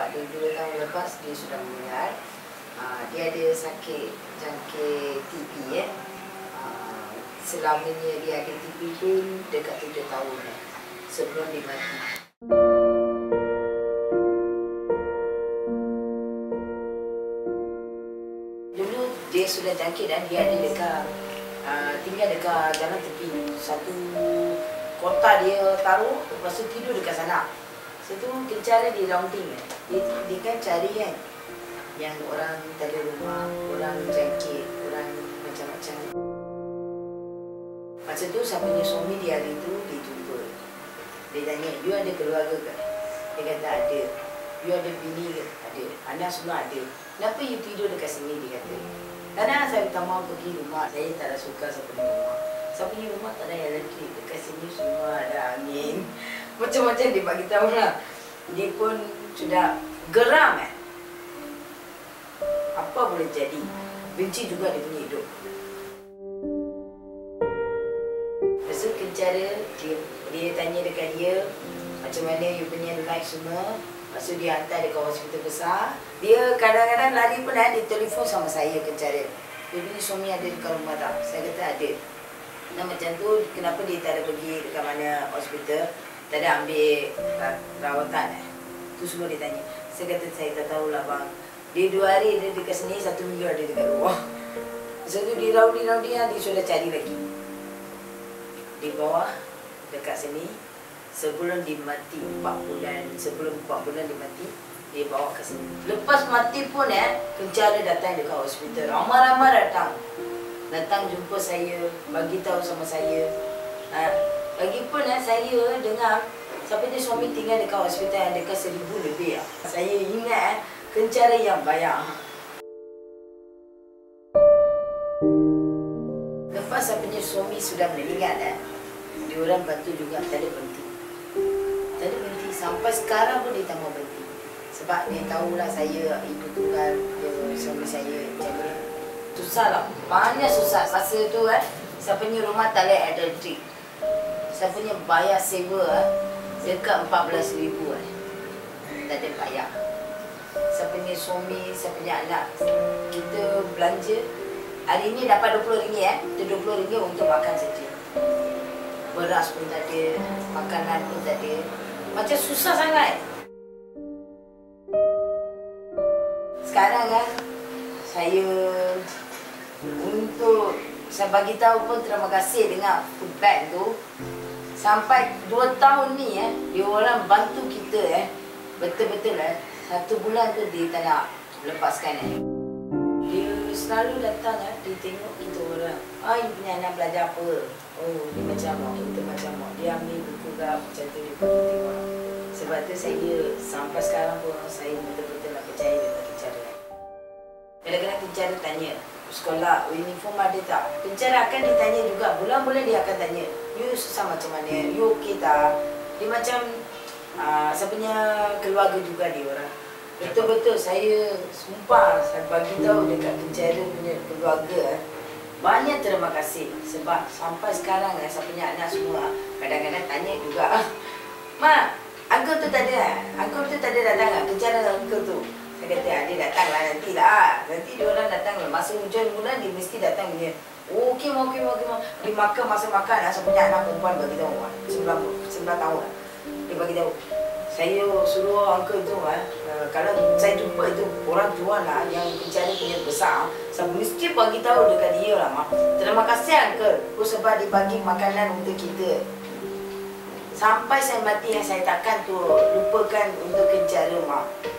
sebab 2 tahun lepas dia sudah meninggal. Dia ada sakit jangkit TB selamanya dia ada TB pun dekat 7 tahun sebelum dia mati. Dulu dia sudah jangkit dan dia ada dekat tinggal dekat jalan tepi. Satu kota dia taruh, lepas tu tidur dekat sana. Situ cara di rounding dia kan cari kan yang orang tak ada rumah, orang jangkit, orang macam-macam. Masa tu saya punya suami dia hari tu dia jumpa. Dia tanya, you ada keluarga ke? Dia kata ada. You ada bini ke? Ada. Anak semua ada. Kenapa you tidur dekat sini? Dia kata. Kadang saya minta maaf pergi rumah, saya tak ada suka saya punya rumah. Saya punya rumah tak ada elektrik, dekat sini semua ada angin. Macam-macam dia bagi tahu lah. Dia pun sudah geram apa boleh jadi. Benci juga dia punya hidup. Lepas tu kencara, dia tanya dekat dia macam mana you punya life semua. Lepas tu dia hantar dia ke hospital besar. Dia kadang-kadang lari pun dia telefon sama saya kencara. Dia punya suami ada dekat rumah tak? Saya kata ada. Nah macam tu kenapa dia tak ada pergi dekat mana hospital, tak ada ambil rawatan tu semua dia tanya. Saya kata saya tak tahulah bang. Dia 2 hari dia dekat sini, 1 minggu ada dekat luar. Lepas tu dia raudi-raudi dia sudah cari lagi. Di bawah dekat sini sebelum dia mati 4 bulan, sebelum 4 bulan dia mati, dia bawa ke sini. Lepas mati pun kencara datang dekat hospital. Ramai-ramai datang jumpa saya, bagi tahu sama saya. Lagipun saya dengar sampai dia suami tinggal dekat hospital yang dekat 1000 lebih. Saya ingat kencara yang bayar. Lepas saya punya suami sudah meninggal, diorang bantu juga, tak ada berhenti. Tak ada berhenti, sampai sekarang pun dia tak mau berhenti. Sebab dia tahulah saya ibu tunggal, suami saya jaga. Susah lah, banyak susah. Masa tu saya punya rumah tak ada elektrik. Saya punya bayar sewa dekat 14,000 tak ada bayar. Saya punya suami, saya punya anak, kita belanja hari ni dapat RM20, itu RM20 untuk makan saja. Beras pun tak ada, makanan pun tak ada. Macam susah sangat. Sekarang saya bagi tahu pun terima kasih dengan food bank tu. Sampai 2 tahun ni dia orang bantu kita betul-betul 1 bulan tu dia tak nak lepaskan Dia selalu datang dia tengok kita orang. You punya anak belajar apa? Oh, dia macam kita macam dia ambil buku ke macam tu dia bagi tengok. Sebab tu saya sampai sekarang pun saya betul-betul nak percaya dengan kencara. Kadang-kadang kencara tanya, sekolah uniform ada tak? Kencara akan ditanya juga, bulan-bulan dia akan tanya, you susah macam mana? You okey tak? Dia macam saya punya keluarga juga dia orang. Betul-betul saya sumpah, saya bagi tahu dekat kencara punya keluarga banyak terima kasih. Sebab sampai sekarang saya punya anak semua kadang-kadang tanya juga, Mak, uncle tu tak ada? Uncle tu tak ada datang tak? Kencara uncle tu. Saya kata, dia datanglah nantilah. Nanti dia orang datang masa hujan bulan dia mesti datang punya. Okey mau. Dia makan masa makan saya punya anak perempuan bagi tahu 9 tahun. Dia bagi tahu. Saya suruh uncle tu kalau saya jumpa itu orang tua yang kencara punya besar, saya mesti bagi tahu dekat dia lah, Mak. Terima kasih uncle. Sebab dia bagi makanan untuk kita. Sampai saya mati saya takkan tu lupakan untuk kencara, Mak.